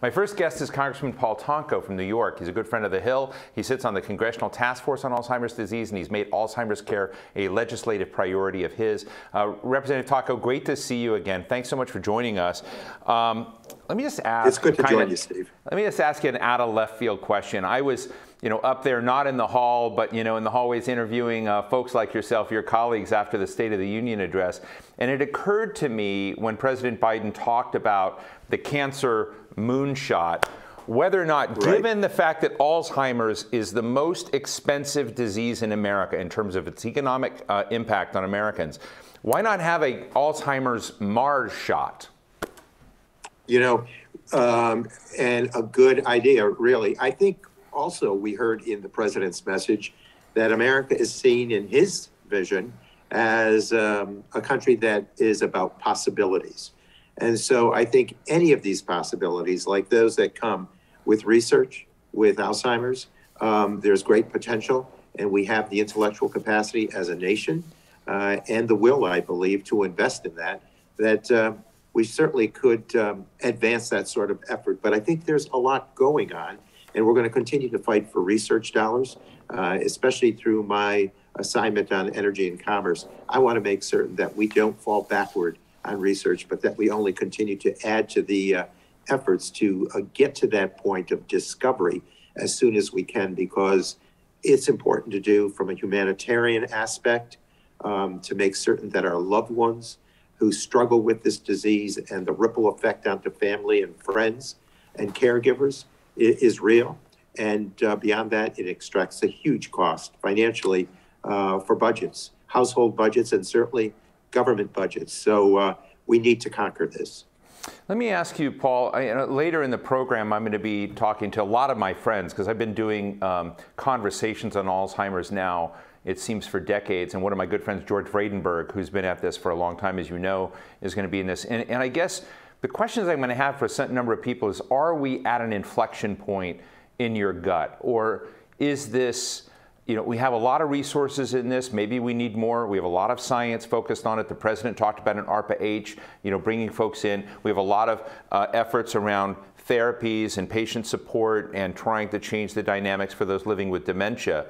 My first guest is Congressman Paul Tonko from New York. He's a good friend of the Hill. He sits on the Congressional Task Force on Alzheimer's disease, and he's made Alzheimer's care a legislative priority of his. Representative Tonko, great to see you again. Thanks so much for joining us. Let me just ask. It's good to join you, Steve. Let me just ask you an out of left field question. I was, up there, not in the hall, but, in the hallways interviewing folks like yourself, your colleagues, after the State of the Union address. And it occurred to me when President Biden talked about the cancer moonshot, whether or not, given the fact that Alzheimer's is the most expensive disease in America in terms of its economic impact on Americans, why not have a Alzheimer's Mars shot? And a good idea, really. I think also we heard in the president's message that America is seen in his vision as a country that is about possibilities. And so I think any of these possibilities, like those that come with research, with Alzheimer's, there's great potential, and we have the intellectual capacity as a nation and the will, I believe, to invest in that we certainly could advance that sort of effort. But I think there's a lot going on, and we're going to continue to fight for research dollars, especially through my assignment on energy and commerce. I want to make certain that we don't fall backward on research, but that we only continue to add to the efforts to get to that point of discovery as soon as we can, because it's important to do from a humanitarian aspect, to make certain that our loved ones who struggle with this disease and the ripple effect onto family and friends and caregivers is real. And beyond that, it extracts a huge cost financially for budgets, household budgets, and certainly government budgets. So we need to conquer this. Let me ask you, Paul, later in the program, I'm going to be talking to a lot of my friends, because I've been doing conversations on Alzheimer's now, it seems, for decades. And one of my good friends, George Vredenberg, who's been at this for a long time, as you know, is going to be in this. And I guess the questions I'm going to have for a certain number of people is, are we at an inflection point in your gut? Or is this, we have a lot of resources in this. Maybe we need more. We have a lot of science focused on it. The president talked about an ARPA-H, bringing folks in. We have a lot of efforts around therapies and patient support and trying to change the dynamics for those living with dementia.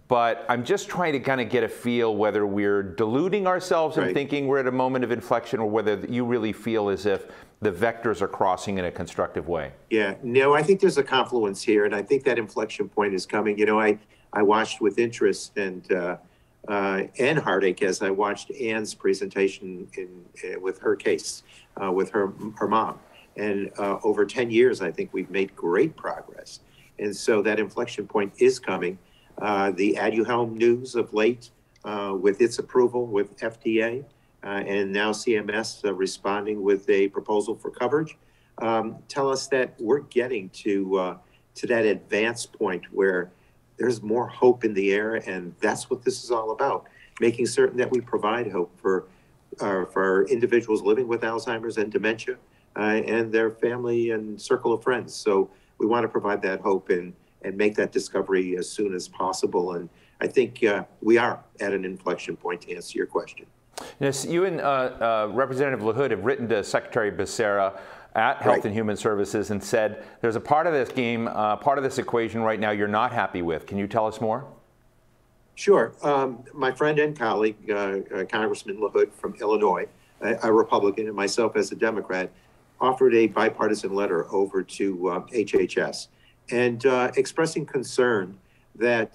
But I'm just trying to kind of get a feel whether we're deluding ourselves and thinking we're at a moment of inflection, or whether you really feel as if the vectors are crossing in a constructive way. Yeah, no, I think there's a confluence here, and I think that inflection point is coming. I watched with interest and heartache as I watched Anne's presentation with her case, with her mom. And over 10 years, I think we've made great progress. And so that inflection point is coming. The Aduhelm news of late, with its approval with FDA, and now CMS responding with a proposal for coverage, tell us that we're getting to that advanced point where there's more hope in the air, and that's what this is all about, making certain that we provide hope for individuals living with Alzheimer's and dementia and their family and circle of friends. So we want to provide that hope and make that discovery as soon as possible. And I think we are at an inflection point, to answer your question. Yes, you and Representative LaHood have written to Secretary Becerra at Health and Human Services and said there's a part of this game, part of this equation right now you're not happy with. Can you tell us more? Sure. My friend and colleague, Congressman LaHood from Illinois, a Republican, and myself as a Democrat, offered a bipartisan letter over to HHS and expressing concern that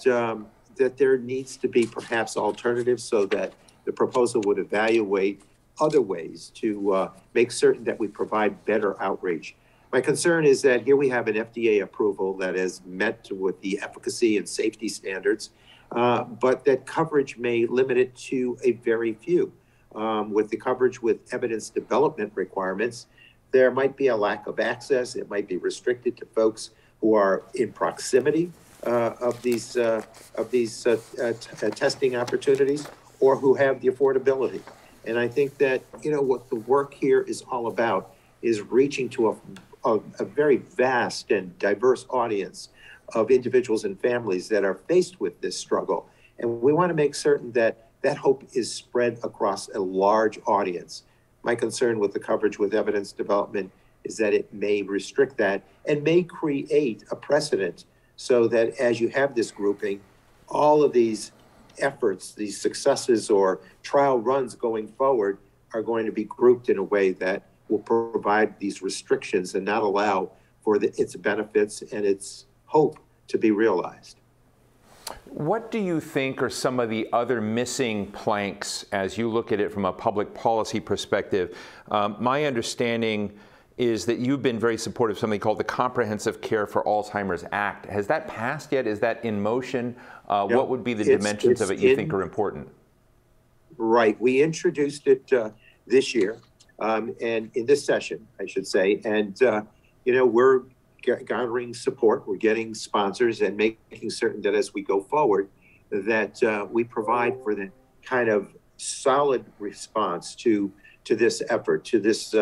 there needs to be perhaps alternatives, so that the proposal would evaluate other ways to make certain that we provide better outreach. My concern is that here we have an FDA approval that is met with the efficacy and safety standards, but that coverage may limit it to a very few. With the coverage with evidence development requirements, there might be a lack of access. It might be restricted to folks who are in proximity of these testing opportunities, or who have the affordability. And I think that, what the work here is all about is reaching to a very vast and diverse audience of individuals and families that are faced with this struggle. And we want to make certain that that hope is spread across a large audience. My concern with the coverage with evidence development is that it may restrict that and may create a precedent so that as you have this grouping, all of these efforts, these successes or trial runs going forward are going to be grouped in a way that will provide these restrictions and not allow for its benefits and its hope to be realized. What do you think are some of the other missing planks as you look at it from a public policy perspective? My understanding is that you've been very supportive of something called the Comprehensive Care for Alzheimer's Act. Has that passed yet? Is that in motion? What would be the dimensions of it you think are important? Right. We introduced it this year, and in this session, I should say. And, we're garnering support. We're getting sponsors and making certain that as we go forward, that we provide for the kind of solid response to this effort, to this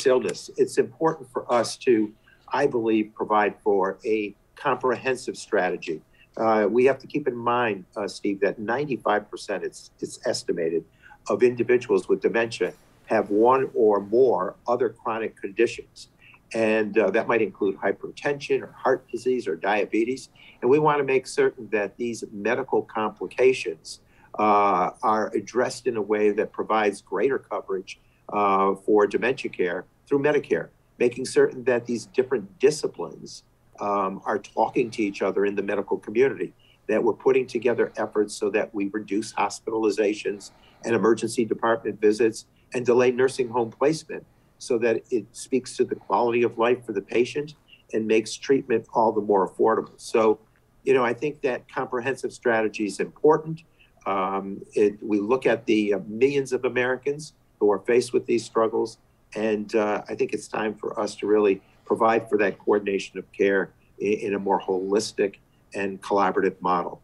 illness. It's important for us to, I believe, provide for a comprehensive strategy. We have to keep in mind, Steve, that 95%, it's estimated, of individuals with dementia have one or more other chronic conditions. And that might include hypertension or heart disease or diabetes. And we want to make certain that these medical complications are addressed in a way that provides greater coverage for dementia care through Medicare, making certain that these different disciplines are talking to each other in the medical community, that we're putting together efforts so that we reduce hospitalizations and emergency department visits and delay nursing home placement, so that it speaks to the quality of life for the patient and makes treatment all the more affordable. So, I think that comprehensive strategy is important. We look at the millions of Americans who are faced with these struggles, and I think it's time for us to really provide for that coordination of care in a more holistic and collaborative model.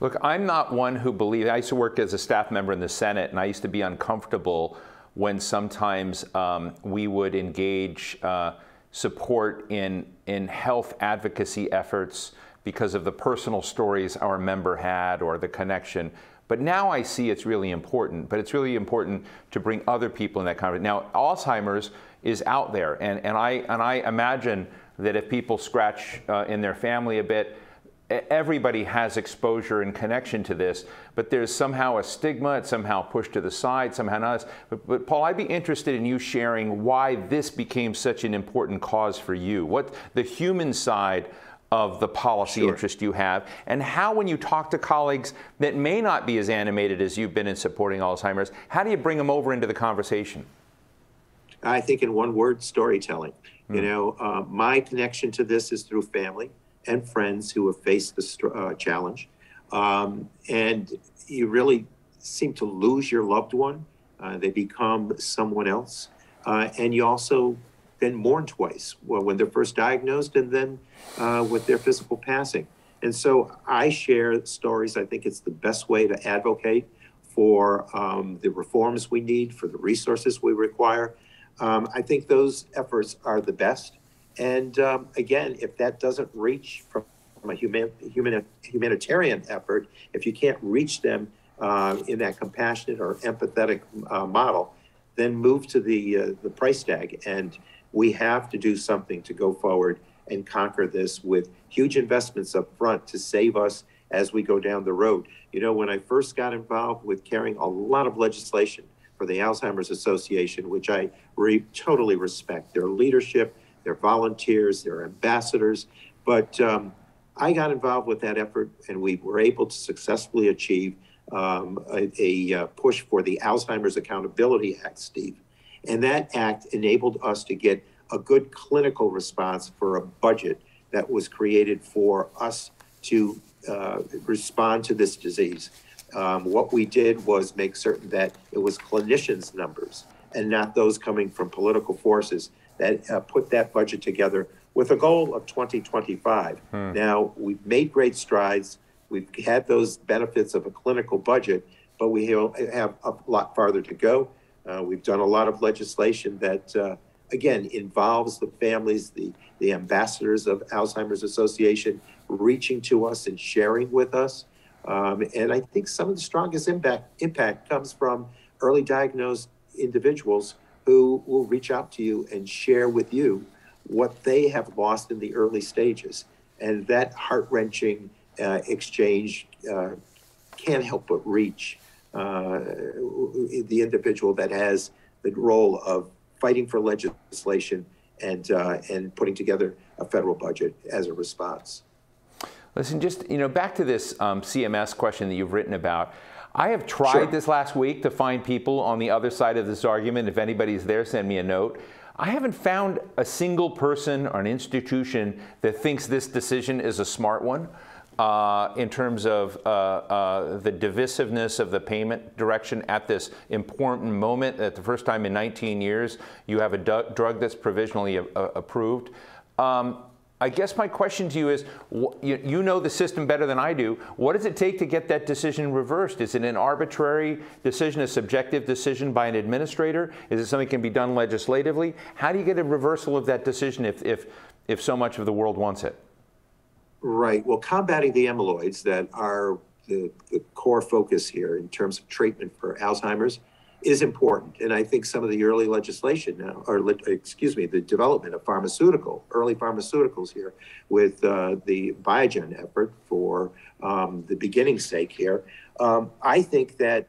Look, I'm not one who believes, I used to work as a staff member in the Senate, and I used to be uncomfortable when sometimes we would engage support in health advocacy efforts because of the personal stories our member had or the connection. But now I see it's really important, but it's really important to bring other people in that conversation. Now, Alzheimer's is out there, and I imagine that if people scratch in their family a bit, everybody has exposure and connection to this, but there's somehow a stigma, it's somehow pushed to the side, somehow not. But Paul, I'd be interested in you sharing why this became such an important cause for you, what the human side of the policy interest you have, and how when you talk to colleagues that may not be as animated as you've been in supporting Alzheimer's, how do you bring them over into the conversation? I think in one word, storytelling. My connection to this is through family and friends who have faced this challenge. And you really seem to lose your loved one. They become someone else. And you also then mourn twice, when they're first diagnosed and then with their physical passing. And so I share stories. I think it's the best way to advocate for the reforms we need, for the resources we require. I think those efforts are the best. And again, if that doesn't reach from a humanitarian effort, if you can't reach them in that compassionate or empathetic model, then move to the price tag. And we have to do something to go forward and conquer this with huge investments up front to save us as we go down the road. When I first got involved with carrying a lot of legislation for the Alzheimer's Association, which I totally respect, their leadership, their volunteers, their ambassadors. But I got involved with that effort, and we were able to successfully achieve a push for the Alzheimer's Accountability Act, Steve. And that act enabled us to get a good clinical response for a budget that was created for us to respond to this disease. What we did was make certain that it was clinicians' numbers and not those coming from political forces that put that budget together with a goal of 2025. Now, we've made great strides. We've had those benefits of a clinical budget, but we have a lot farther to go. We've done a lot of legislation that, again, involves the families, the ambassadors of Alzheimer's Association reaching to us and sharing with us. And I think some of the strongest impact comes from early diagnosed individuals who will reach out to you and share with you what they have lost in the early stages. And that heart-wrenching exchange can't help but reach the individual that has the role of fighting for legislation and putting together a federal budget as a response. Listen, just back to this CMS question that you've written about. I have tried this last week to find people on the other side of this argument. If anybody's there, send me a note. I haven't found a single person or an institution that thinks this decision is a smart one in terms of the divisiveness of the payment direction at this important moment. At the first time in 19 years, you have a drug that's provisionally approved. I guess my question to you is, you know the system better than I do. What does it take to get that decision reversed? Is it an arbitrary decision, a subjective decision by an administrator? Is it something that can be done legislatively? How do you get a reversal of that decision if so much of the world wants it? Right. Well, combating the amyloids that are the core focus here in terms of treatment for Alzheimer's is important. And I think some of the early legislation now, or the development of early pharmaceuticals here with the Biogen effort for the beginning's sake here, I think that,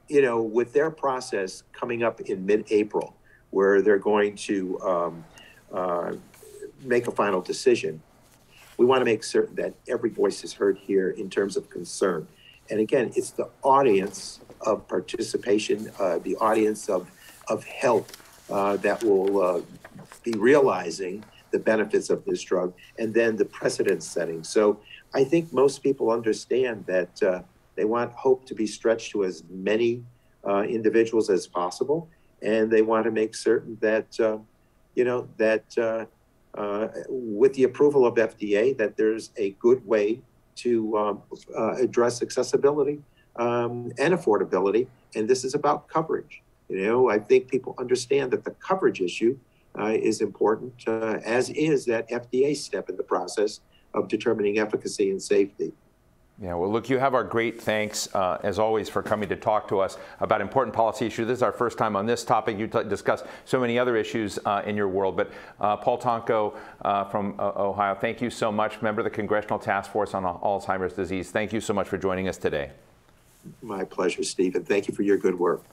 with their process coming up in mid-April, where they're going to make a final decision, we want to make certain that every voice is heard here in terms of concern. And again, it's the audience of participation, the audience of health that will be realizing the benefits of this drug, and then the precedent setting. So I think most people understand that they want hope to be stretched to as many individuals as possible, and they want to make certain that, with the approval of FDA, that there's a good way to address accessibility and affordability. And this is about coverage. I think people understand that the coverage issue is important, as is that FDA step in the process of determining efficacy and safety. Yeah, well, look, you have our great thanks, as always, for coming to talk to us about important policy issues. This is our first time on this topic. You discussed so many other issues in your world. But Paul Tonko from Ohio, thank you so much. Member of the Congressional Task Force on Alzheimer's disease. Thank you so much for joining us today. My pleasure, Stephen. Thank you for your good work.